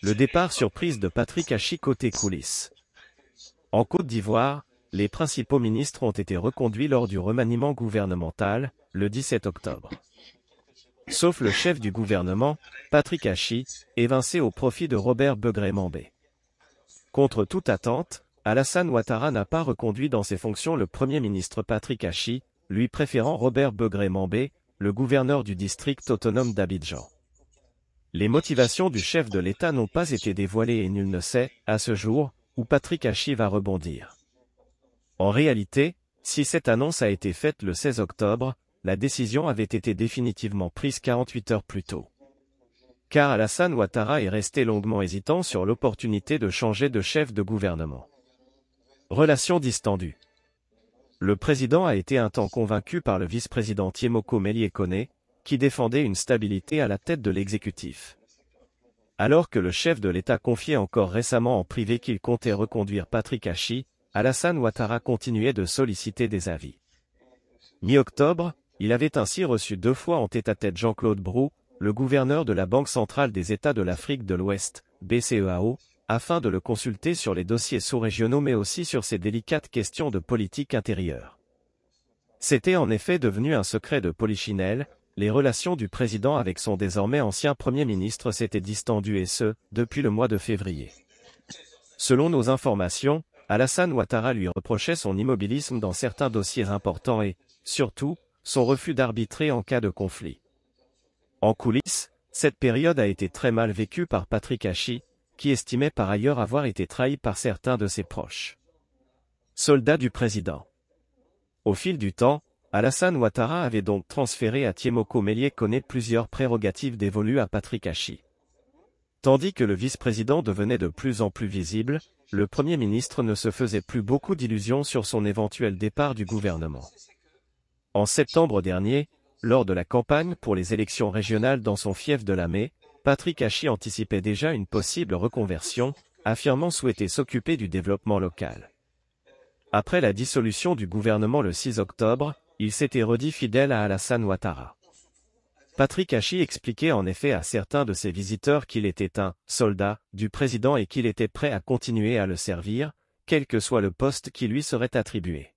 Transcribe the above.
Le départ surprise de Patrick Hachi côté coulisses. En Côte d'Ivoire, les principaux ministres ont été reconduits lors du remaniement gouvernemental, le 17 octobre. Sauf le chef du gouvernement, Patrick Hachi, évincé au profit de Robert Begré-Mambé. Contre toute attente, Alassane Ouattara n'a pas reconduit dans ses fonctions le Premier ministre Patrick Hachi, lui préférant Robert Begré-Mambé, le gouverneur du district autonome d'Abidjan. Les motivations du chef de l'État n'ont pas été dévoilées et nul ne sait, à ce jour, où Patrick Hachi va rebondir. En réalité, si cette annonce a été faite le 16 octobre, la décision avait été définitivement prise 48 heures plus tôt. Car Alassane Ouattara est resté longuement hésitant sur l'opportunité de changer de chef de gouvernement. Relations distendues. Le président a été un temps convaincu par le vice-président Tiemoko Melie Kone, qui défendait une stabilité à la tête de l'exécutif. Alors que le chef de l'État confiait encore récemment en privé qu'il comptait reconduire Patrick Hachi, Alassane Ouattara continuait de solliciter des avis. Mi-octobre, il avait ainsi reçu 2 fois en tête-à-tête Jean-Claude Brou, le gouverneur de la Banque centrale des États de l'Afrique de l'Ouest, BCEAO, afin de le consulter sur les dossiers sous-régionaux mais aussi sur ces délicates questions de politique intérieure. C'était en effet devenu un secret de polichinelle. Les relations du président avec son désormais ancien Premier ministre s'étaient distendues et ce, depuis le mois de février. Selon nos informations, Alassane Ouattara lui reprochait son immobilisme dans certains dossiers importants et, surtout, son refus d'arbitrer en cas de conflit. En coulisses, cette période a été très mal vécue par Patrick Hachi, qui estimait par ailleurs avoir été trahi par certains de ses proches. Soldat du président. Au fil du temps, Alassane Ouattara avait donc transféré à Tiemoko Melie Kone plusieurs prérogatives dévolues à Patrick Hachi. Tandis que le vice-président devenait de plus en plus visible, le Premier ministre ne se faisait plus beaucoup d'illusions sur son éventuel départ du gouvernement. En septembre dernier, lors de la campagne pour les élections régionales dans son fief de Lamé, Patrick Hachi anticipait déjà une possible reconversion, affirmant souhaiter s'occuper du développement local. Après la dissolution du gouvernement le 6 octobre, il s'était redit fidèle à Alassane Ouattara. Patrick Hachi expliquait en effet à certains de ses visiteurs qu'il était un « soldat » du président et qu'il était prêt à continuer à le servir, quel que soit le poste qui lui serait attribué.